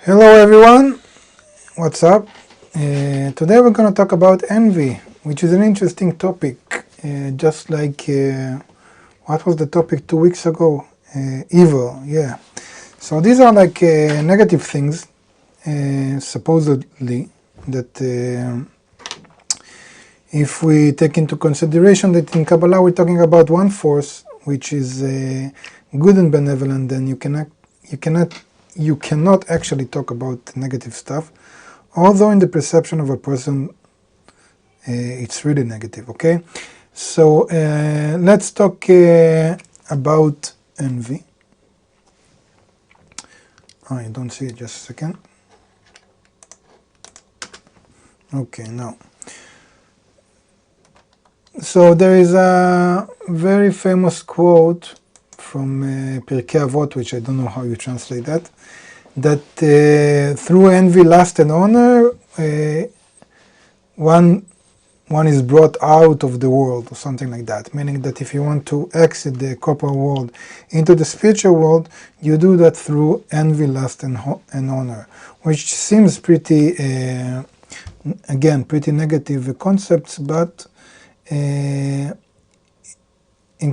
Hello everyone, what's up? Today we're going to talk about envy, which is an interesting topic, just like, what was the topic 2 weeks ago? Evil, yeah. So these are like negative things, supposedly, that if we take into consideration that in Kabbalah we're talking about one force, which is good and benevolent, then you cannot actually talk about negative stuff, although in the perception of a person it's really negative, okay? So let's talk about envy. I don't see it, just a second. Okay, now. So there is a very famous quote from Pirkei Avot, which I don't know how you translate that through envy, lust and honor, one is brought out of the world, or something like that, meaning that if you want to exit the corporal world into the spiritual world, you do that through envy, lust and honor, which seems pretty, again, pretty negative concepts, but in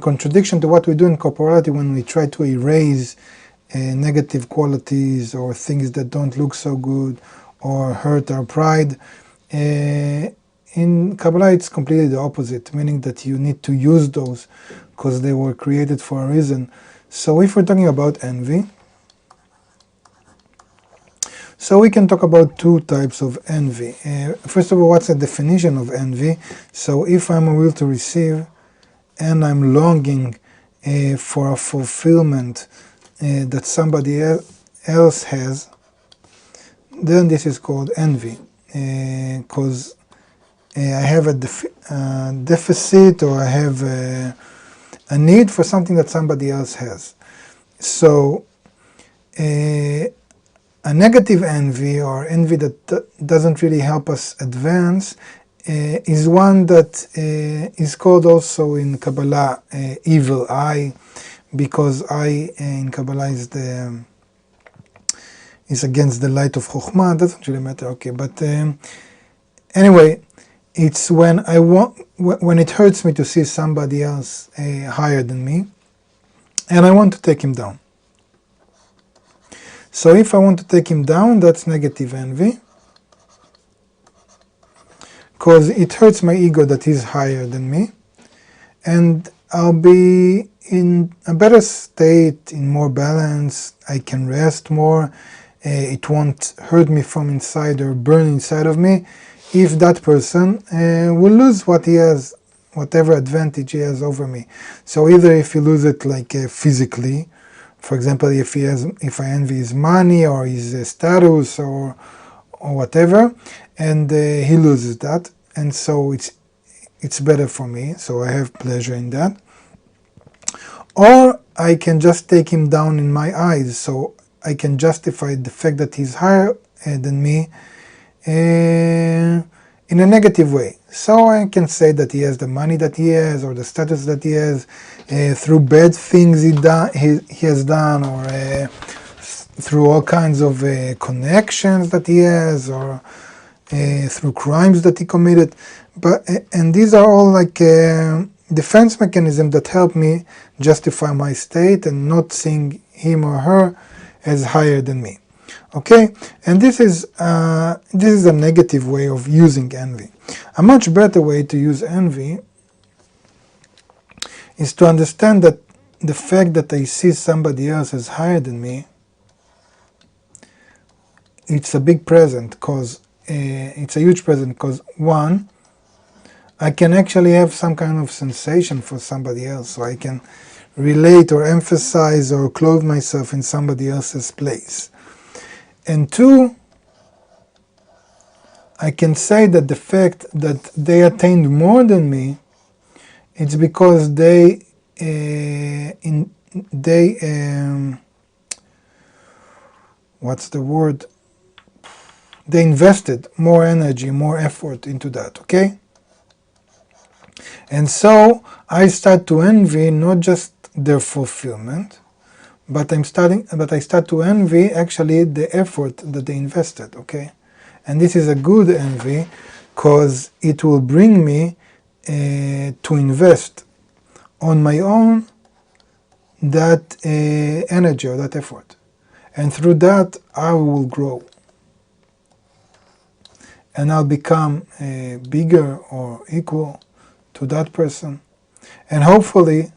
contradiction to what we do in corporality when we try to erase negative qualities or things that don't look so good or hurt our pride. In Kabbalah it's completely the opposite, meaning that you need to use those because they were created for a reason. So if we're talking about envy, so we can talk about two types of envy. First of all, what's the definition of envy? So if I'm a will to receive and I'm longing for a fulfillment that somebody else has, then this is called envy, because I have a deficit, or I have a need for something that somebody else has. So a negative envy, or envy that doesn't really help us advance, is one that is called also in Kabbalah evil eye, because eye in Kabbalah is against the light of Chokhmah. It doesn't really matter, okay, but anyway, it's when it hurts me to see somebody else higher than me, and I want to take him down. So if I want to take him down, that's negative envy, because it hurts my ego that he's higher than me, and I'll be in a better state, in more balance, I can rest more, it won't hurt me from inside or burn inside of me if that person will lose what he has, whatever advantage he has over me. So either if he loses it like physically, for example, if I envy his money or his status or whatever, and he loses that, and so it's better for me, so I have pleasure in that. Or I can just take him down in my eyes, so I can justify the fact that he's higher than me in a negative way. So I can say that he has the money that he has, or the status that he has, through bad things he has done, or through all kinds of connections that he has, or through crimes that he committed. And these are all like defense mechanisms that help me justify my state and not seeing him or her as higher than me. Okay, and this is a negative way of using envy. A much better way to use envy is to understand that the fact that I see somebody else as higher than me, it's a big present, because it's a huge present, because one, I can actually have some kind of sensation for somebody else, so I can relate or emphasize or clothe myself in somebody else's place. And two, I can say that the fact that they attained more than me, it's because they invested more energy, more effort into that, okay? And so I start to envy not just their fulfillment, but I start to envy actually the effort that they invested, okay? And this is a good envy, because it will bring me to invest on my own that energy or that effort. And through that, I will grow. And I'll become bigger or equal to that person. And hopefully,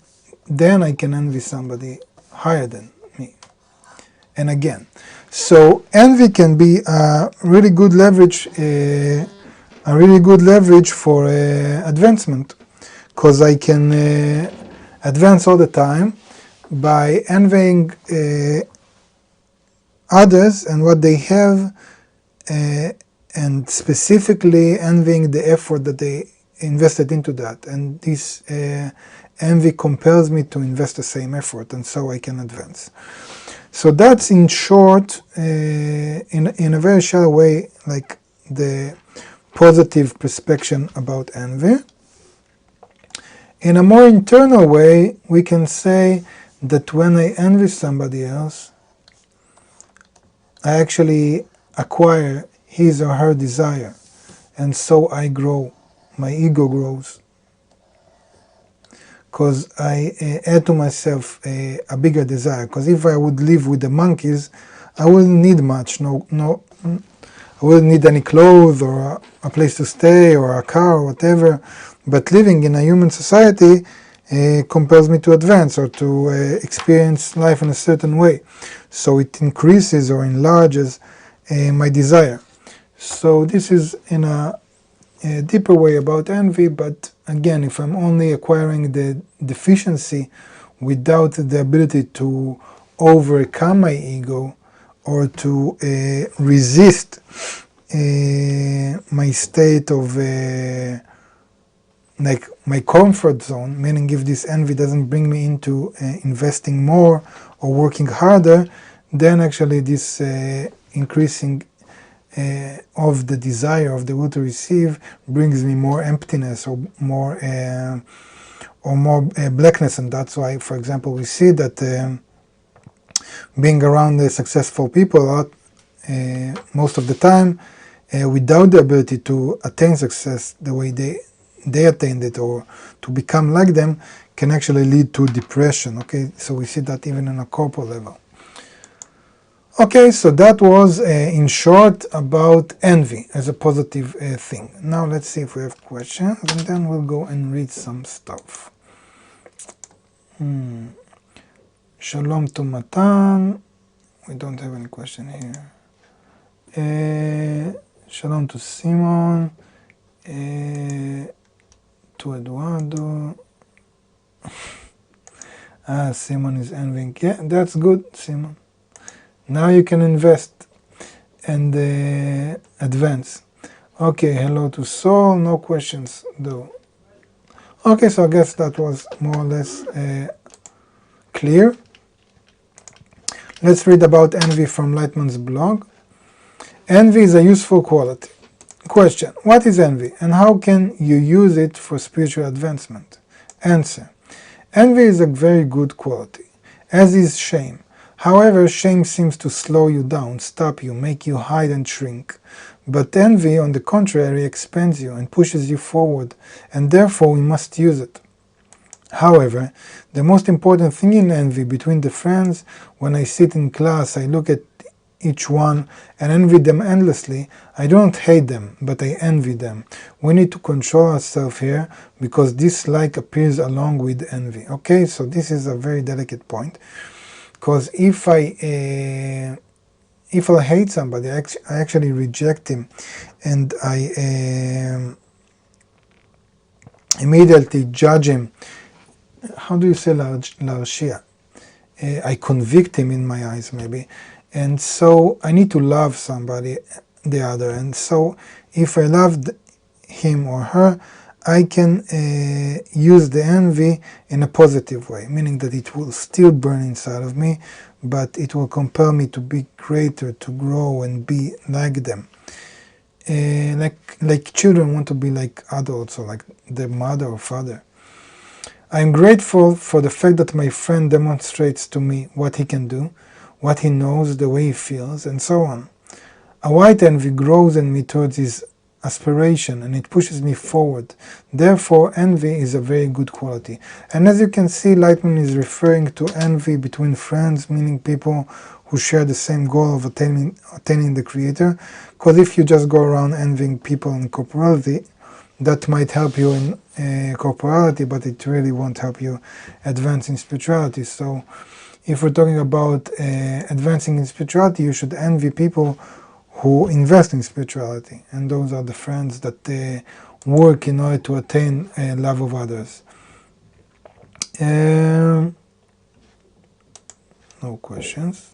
then I can envy somebody higher than me. And again, so envy can be a really good leverage, for advancement, because I can advance all the time by envying others and what they have, and specifically envying the effort that they invested into that. And this envy compels me to invest the same effort, and so I can advance. So that's in short, in a very shallow way, like the positive perception about envy. In a more internal way, we can say that when I envy somebody else, I actually acquire his or her desire, and so I grow, my ego grows, because I add to myself a bigger desire. Because if I would live with the monkeys, I wouldn't need much, I wouldn't need any clothes or a place to stay or a car or whatever, but living in a human society compels me to advance or to experience life in a certain way. So it increases or enlarges my desire. So this is in a deeper way about envy, but again, if I'm only acquiring the deficiency without the ability to overcome my ego or to resist my state of like my comfort zone, meaning if this envy doesn't bring me into investing more or working harder, then actually this increasing of the desire of the will to receive brings me more emptiness or more blackness. And that's why, for example, we see that being around the successful people most of the time, without the ability to attain success the way they attained it or to become like them, can actually lead to depression. Okay, so we see that even on a corporal level. Okay, so that was in short about envy as a positive thing. Now let's see if we have questions, and then we'll go and read some stuff. Shalom to Matan. We don't have any question here. Shalom to Simon. To Eduardo. Simon is envying. Yeah, that's good, Simon. Now you can invest and advance. Okay, hello to Saul. No questions though. Okay, so I guess that was more or less clear. Let's read about envy from Lightman's blog. Envy is a useful quality. Question: what is envy and how can you use it for spiritual advancement? Answer: envy is a very good quality, as is shame. However, shame seems to slow you down, stop you, make you hide and shrink. But envy, on the contrary, expands you and pushes you forward, and therefore we must use it. However, the most important thing in envy between the friends, when I sit in class, I look at each one and envy them endlessly. I don't hate them, but I envy them. We need to control ourselves here, because dislike appears along with envy. Okay, so this is a very delicate point. Because if I hate somebody, I actually reject him, and I immediately judge him. How do you say l'arshia? I convict him in my eyes, maybe. And so I need to love somebody, the other. And so if I loved him or her, I can use the envy in a positive way, meaning that it will still burn inside of me, but it will compel me to be greater, to grow and be like them. Like children want to be like adults or like their mother or father. I am grateful for the fact that my friend demonstrates to me what he can do, what he knows, the way he feels, and so on. A white envy grows in me towards his aspiration, and it pushes me forward. Therefore, envy is a very good quality. And as you can see, Lightman is referring to envy between friends, meaning people who share the same goal of attaining the Creator. Because if you just go around envying people in corporality, that might help you in corporality, but it really won't help you advance in spirituality. So if we're talking about advancing in spirituality, you should envy people who invest in spirituality, and those are the friends that work in order to attain love of others. No questions.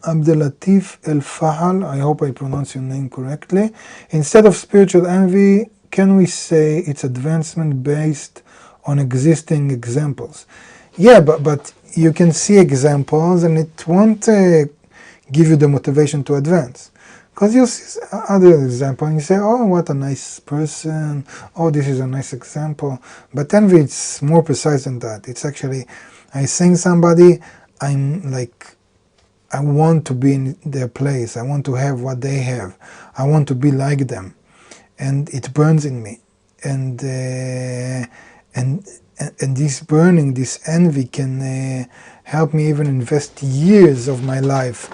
Abdelatif El Fahal, I hope I pronounce your name correctly. Instead of spiritual envy, can we say it's advancement based on existing examples? Yeah, but you can see examples and it won't give you the motivation to advance. Because you see other example and you say, oh, what a nice person, oh, this is a nice example. But envy, it's more precise than that. It's actually, I think somebody, I'm like, I want to be in their place. I want to have what they have. I want to be like them. And it burns in me. And this burning, this envy can help me even invest years of my life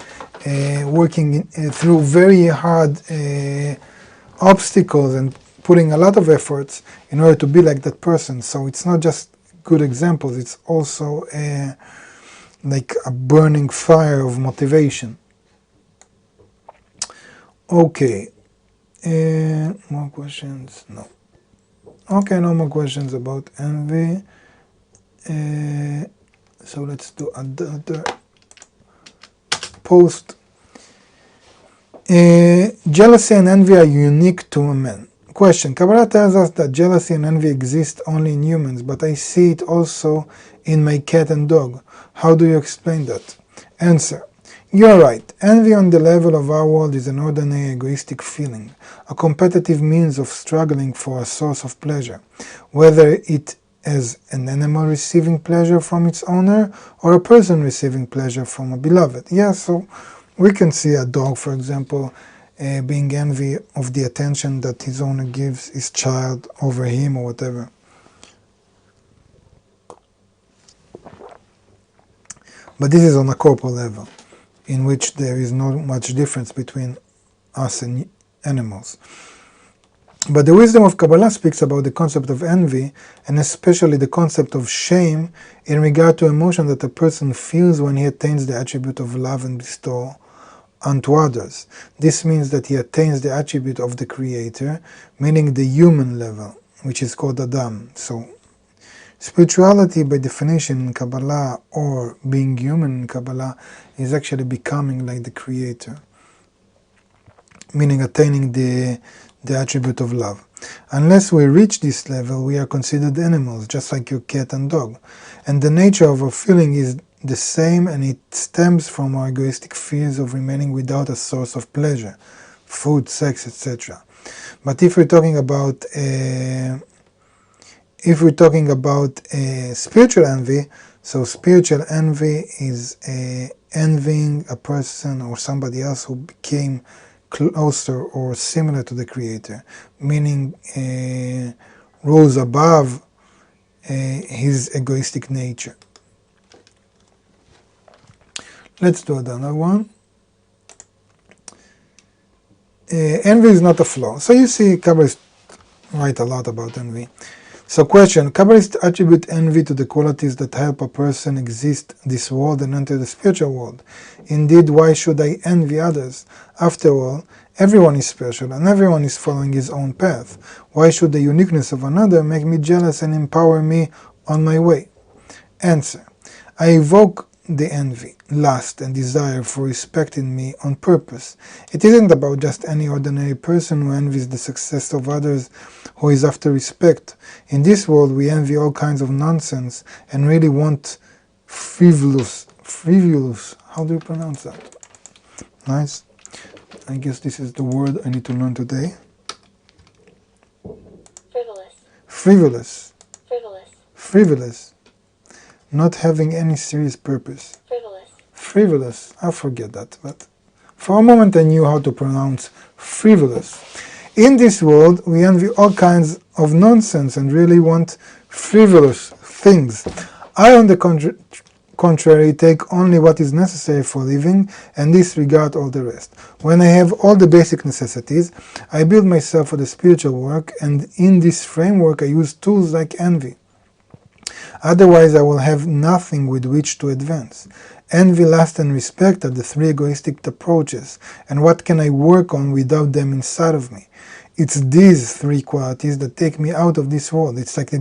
working through very hard obstacles and putting a lot of efforts in order to be like that person. So it's not just good examples, it's also like a burning fire of motivation. Okay, more questions? No. Okay, no more questions about envy. So let's do another post. Jealousy and envy are unique to a man. Question. Kabbalah tells us that jealousy and envy exist only in humans, but I see it also in my cat and dog. How do you explain that? Answer. You are right. Envy on the level of our world is an ordinary egoistic feeling, a competitive means of struggling for a source of pleasure, whether it is an animal receiving pleasure from its owner or a person receiving pleasure from a beloved. Yeah, so we can see a dog, for example, being envy of the attention that his owner gives his child over him or whatever. But this is on a corporal level, in which there is not much difference between us and animals. But the wisdom of Kabbalah speaks about the concept of envy, and especially the concept of shame in regard to emotion that a person feels when he attains the attribute of love and bestow unto others. This means that he attains the attribute of the Creator, meaning the human level, which is called Adam. So spirituality by definition in Kabbalah, or being human in Kabbalah, is actually becoming like the Creator, meaning attaining the attribute of love. Unless we reach this level, we are considered animals, just like your cat and dog. And the nature of our feeling is the same, and it stems from our egoistic fears of remaining without a source of pleasure, food, sex, etc. But if we're talking about spiritual envy, so spiritual envy is envying a person or somebody else who became closer or similar to the Creator, meaning rose above his egoistic nature. Let's do another one. Envy is not a flaw. So you see, Kabbalists write a lot about envy. So question, Kabbalists attribute envy to the qualities that help a person exist this world and enter the spiritual world. Indeed, why should I envy others? After all, everyone is spiritual and everyone is following his own path. Why should the uniqueness of another make me jealous and empower me on my way? Answer, I evoke the envy, lust, and desire for respect in me on purpose. It isn't about just any ordinary person who envies the success of others who is after respect. In this world we envy all kinds of nonsense and really want frivolous, how do you pronounce that? Nice. I guess this is the word I need to learn today. Frivolous. Frivolous. Frivolous. Frivolous. Not having any serious purpose. Frivolous. Frivolous. I forget that, but for a moment I knew how to pronounce frivolous. In this world, we envy all kinds of nonsense and really want frivolous things. I, on the contrary, take only what is necessary for living and disregard all the rest. When I have all the basic necessities, I build myself for the spiritual work, and in this framework I use tools like envy. Otherwise, I will have nothing with which to advance. Envy, lust, and respect are the three egoistic approaches, and what can I work on without them inside of me? It's these three qualities that take me out of this world. It's like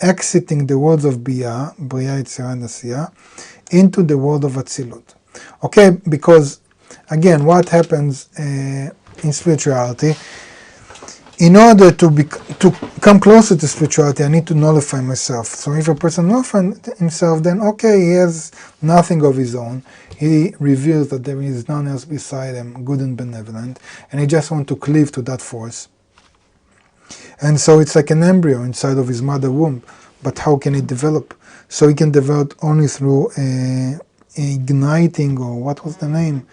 exiting the worlds of Bria, Yetzirah, and Asiya, into the world of Atzilut. Okay, because again, what happens in spirituality? In order to come closer to spirituality, I need to nullify myself. So if a person nullifies himself, then okay, he has nothing of his own. He reveals that there is none else beside him, good and benevolent, and he just wants to cleave to that force. And so it's like an embryo inside of his mother womb. But how can it develop? So it can develop only through igniting, or what was the name?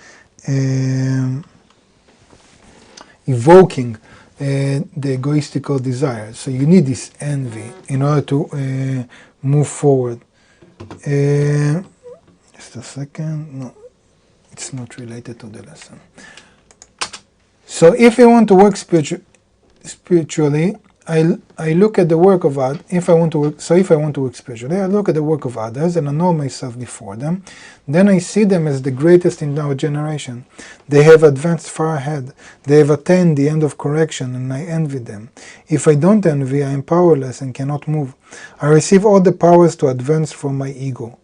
Evoking the egoistical desire. So you need this envy in order to move forward. Just a second. No, it's not related to the lesson. So if you want to work spiritually, I look at the work of others. If I want to work spiritually, I look at the work of others and annul myself before them. Then I see them as the greatest in our generation. They have advanced far ahead. They have attained the end of correction, and I envy them. If I don't envy, I am powerless and cannot move. I receive all the powers to advance from my ego.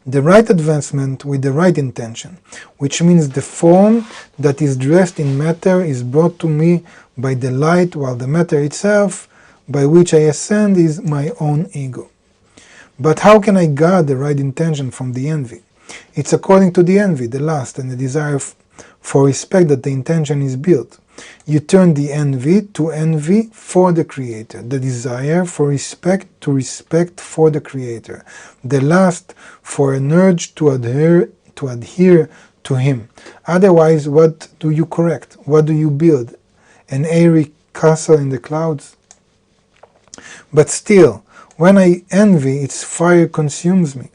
The right advancement with the right intention, which means the form that is dressed in matter is brought to me by the light, while the matter itself, by which I ascend, is my own ego. But how can I guard the right intention from the envy? It's according to the envy, the lust, and the desire for respect that the intention is built. You turn the envy to envy for the Creator, the desire for respect to respect for the Creator, the lust for an urge to adhere to Him. Otherwise, what do you correct? What do you build? An airy castle in the clouds? But still, when I envy, its fire consumes me.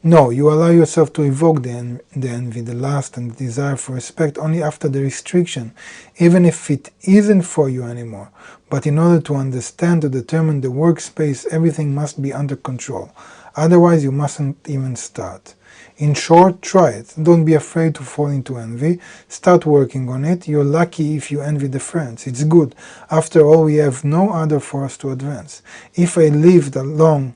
No, you allow yourself to evoke the envy, the lust, and the desire for respect only after the restriction, even if it isn't for you anymore. But in order to understand, to determine the workspace, everything must be under control. Otherwise, you mustn't even start. In short, try it. Don't be afraid to fall into envy. Start working on it. You're lucky if you envy the friends. It's good. After all, we have no other force to advance. If I lived alone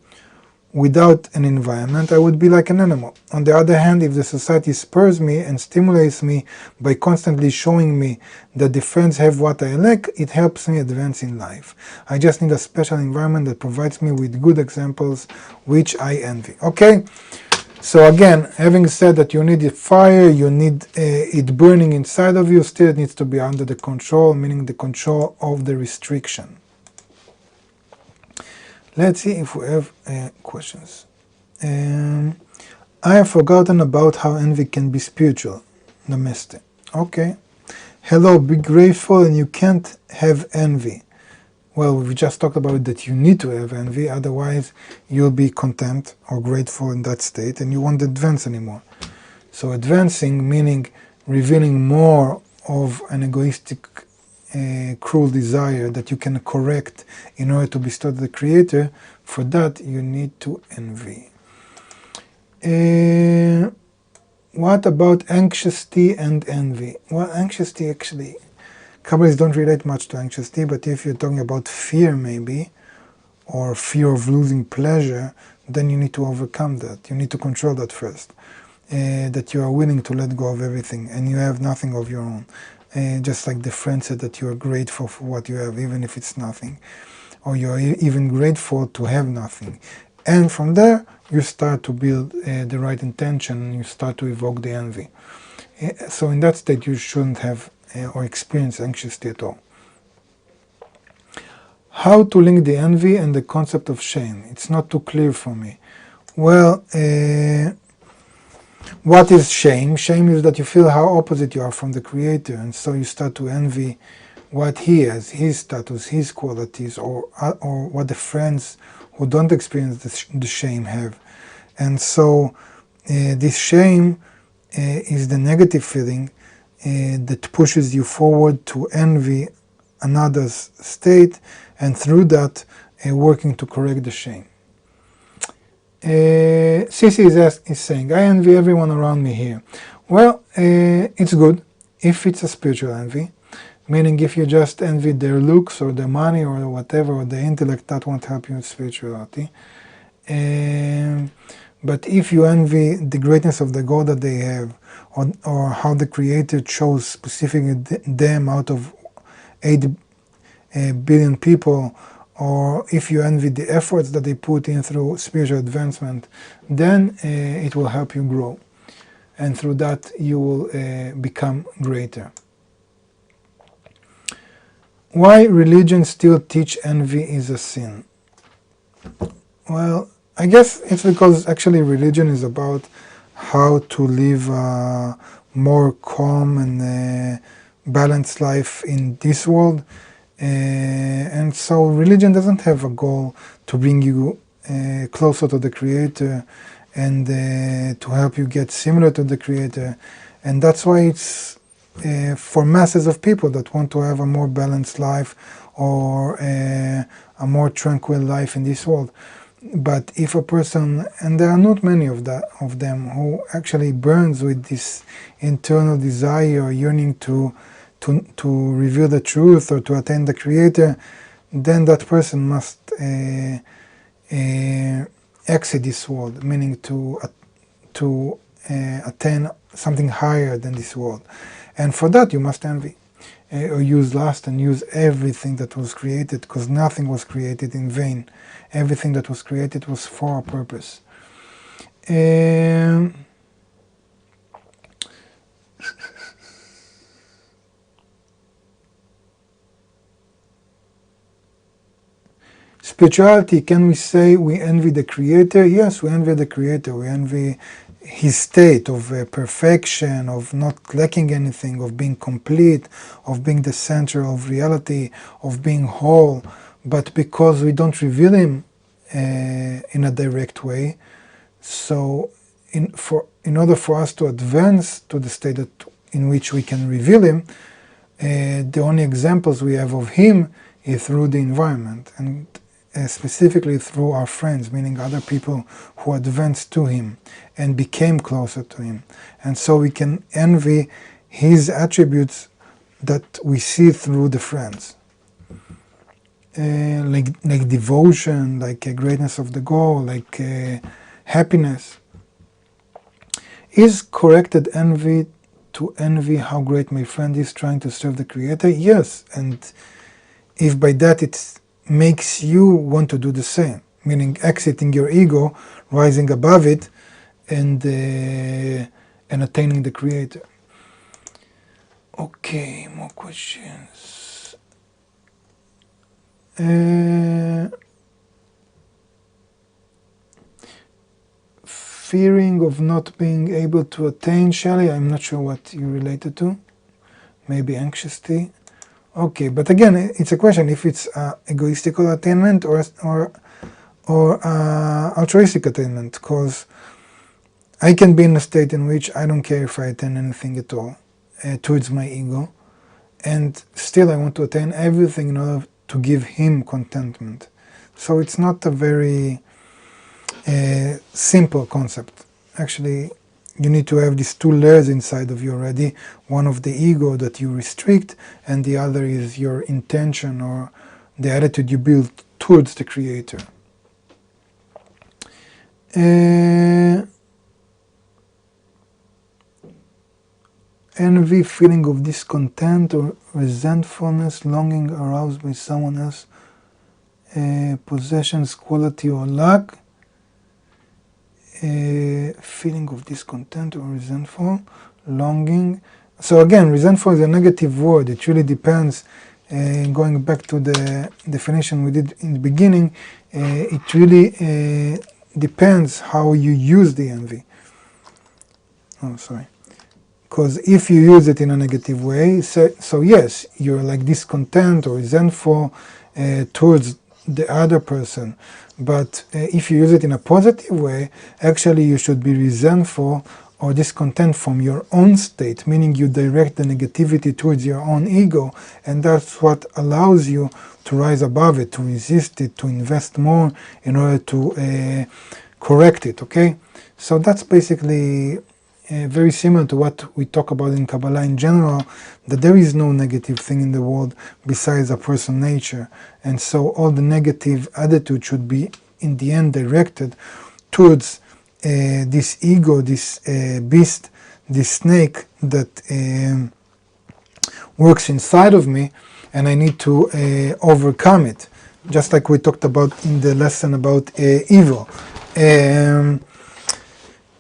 without an environment, I would be like an animal. On the other hand, if the society spurs me and stimulates me by constantly showing me that the friends have what I lack, it helps me advance in life. I just need a special environment that provides me with good examples, which I envy. Okay? So again, having said that you need a fire, you need it burning inside of you, still it needs to be under the control, meaning the control of the restriction. Let's see if we have questions. I have forgotten about how envy can be spiritual. Namaste. Okay. Hello, be grateful and you can't have envy. Well, we just talked about that you need to have envy, otherwise you'll be content or grateful in that state and you won't advance anymore. So advancing, meaning revealing more of an egoistic cruel desire that you can correct in order to bestow the Creator, for that you need to envy. What about anxiety and envy? Well, anxiety actually, Kabbalists don't relate much to anxiety, but if you're talking about fear maybe, or fear of losing pleasure, then you need to overcome that. You need to control that first. That you are willing to let go of everything and you have nothing of your own. Just like the friend said that you are grateful for what you have, even if it's nothing. Or you are even grateful to have nothing. And from there, you start to build the right intention, and you start to evoke the envy. So in that state you shouldn't have or experience anxiety at all. How to link the envy and the concept of shame? It's not too clear for me. Well, what is shame? Shame is that you feel how opposite you are from the Creator, and so you start to envy what He has, His status, His qualities, or what the friends who don't experience the shame have. And so this shame is the negative feeling that pushes you forward to envy another's state, and through that working to correct the shame. Sisi is saying, I envy everyone around me here. Well, it's good if it's a spiritual envy, meaning if you just envy their looks or their money or whatever, or their intellect, that won't help you with spirituality. But if you envy the greatness of the God that they have, or how the Creator chose specifically them out of 8 billion people, or if you envy the efforts that they put in through spiritual advancement, then it will help you grow. And through that you will become greater. Why religion still teach envy is a sin? Well, I guess it's because actually religion is about how to live a more calm and balanced life in this world. And so religion doesn't have a goal to bring you closer to the Creator and to help you get similar to the Creator. And that's why it's for masses of people that want to have a more balanced life or a more tranquil life in this world. But if a person, and there are not many of them who actually burns with this internal desire or yearning to reveal the truth or to attain the Creator, then that person must exit this world, meaning to attain something higher than this world. And for that you must envy, or use lust and use everything that was created, because nothing was created in vain. Everything that was created was for a purpose. Spirituality, can we say we envy the Creator? Yes, we envy the Creator. We envy His state of perfection, of not lacking anything, of being complete, of being the center of reality, of being whole. But because we don't reveal Him in a direct way, so in order for us to advance to the state in which we can reveal Him, the only examples we have of Him is through the environment, and specifically through our friends, meaning other people who advanced to Him and became closer to Him. And so we can envy His attributes that we see through the friends. Like devotion, like a greatness of the goal, like happiness. Is corrected envy to envy how great my friend is trying to serve the Creator? Yes, and if by that it makes you want to do the same, meaning exiting your ego, rising above it, and attaining the Creator. Okay, more questions. Fearing of not being able to attain, Shelley, I'm not sure what you related to. Maybe anxiety. Okay, but again, it's a question if it's egoistical attainment or altruistic attainment, because I can be in a state in which I don't care if I attain anything at all towards my ego, and still I want to attain everything in order to give Him contentment. So it's not a very simple concept. Actually, you need to have these two layers inside of you already. One of the ego that you restrict, and the other is your intention or the attitude you build towards the Creator. Envy, feeling of discontent or resentfulness, longing aroused by someone else, possessions, quality or lack. feeling of discontent or resentful, longing. So again, resentful is a negative word. It really depends. Going back to the definition we did in the beginning, it really depends how you use the envy. Oh, sorry. Because if you use it in a negative way, so yes, you're like discontent or resentful towards the other person. But if you use it in a positive way, actually you should be resentful or discontent from your own state, meaning you direct the negativity towards your own ego, and that's what allows you to rise above it, to resist it, to invest more in order to correct it, okay? So that's basically very similar to what we talk about in Kabbalah in general, that there is no negative thing in the world besides a person's nature, and so all the negative attitude should be in the end directed towards this ego, this beast, this snake that works inside of me, and I need to overcome it, just like we talked about in the lesson about evil.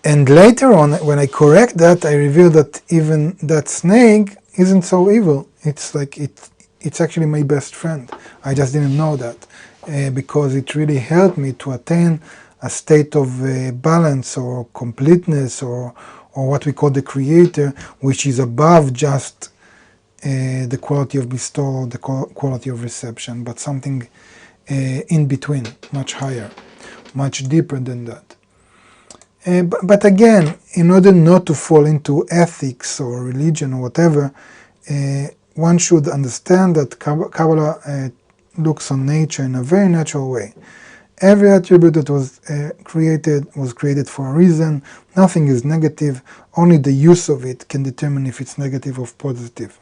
And later on, when I correct that, I reveal that even that snake isn't so evil. It's like it's actually my best friend. I just didn't know that because it really helped me to attain a state of balance or completeness or what we call the creator, which is above just the quality of bestowal, the quality of reception, but something in between, much higher, much deeper than that. But again, in order not to fall into ethics or religion or whatever, one should understand that Kabbalah looks on nature in a very natural way. Every attribute that was created for a reason. Nothing is negative. Only the use of it can determine if it's negative or positive.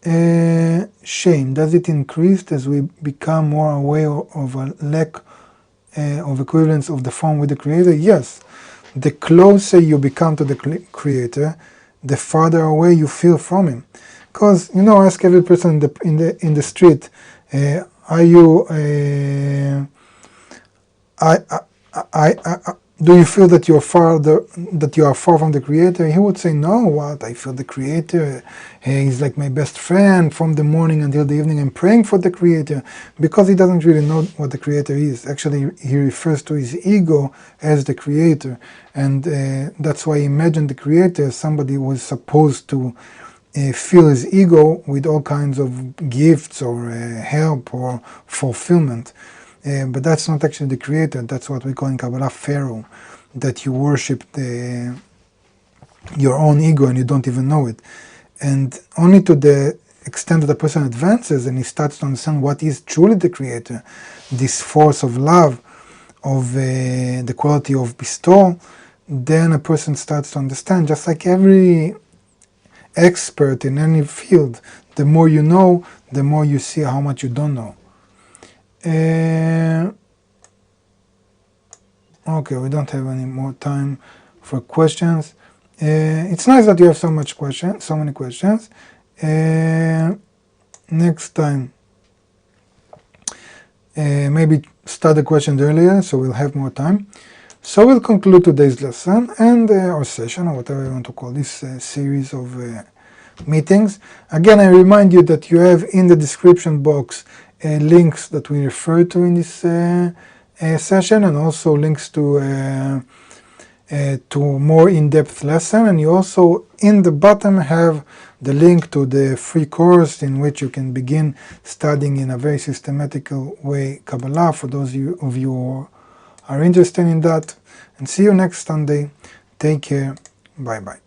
Shame. Does it increase as we become more aware of a lack of equivalence of the form with the Creator? Yes. The closer you become to the Creator, the farther away you feel from Him. Because, ask every person in the street, are you do you feel that you are far from the Creator? He would say, no, what? I feel the Creator. He's like my best friend. From the morning until the evening, I'm praying for the Creator, because he doesn't really know what the Creator is. Actually, he refers to his ego as the Creator, and that's why he imagined the Creator as somebody who was supposed to fill his ego with all kinds of gifts or help or fulfillment. But that's not actually the Creator. That's what we call in Kabbalah Pharaoh, that you worship your own ego and you don't even know it. And only to the extent that the person advances and he starts to understand what is truly the Creator, this force of love, of the quality of bestowal, then a person starts to understand, just like every expert in any field, the more you know, the more you see how much you don't know. Okay, we don't have any more time for questions. It's nice that you have so many questions. Next time, maybe start the questions earlier, so we'll have more time. So we'll conclude today's lesson and our session, or whatever you want to call this series of meetings. Again, I remind you that you have in the description box links that we refer to in this session, and also links to more in-depth lesson. And you also in the bottom have the link to the free course in which you can begin studying in a very systematical way Kabbalah, for those of you who are interested in that. And see you next Sunday. Take care. Bye bye.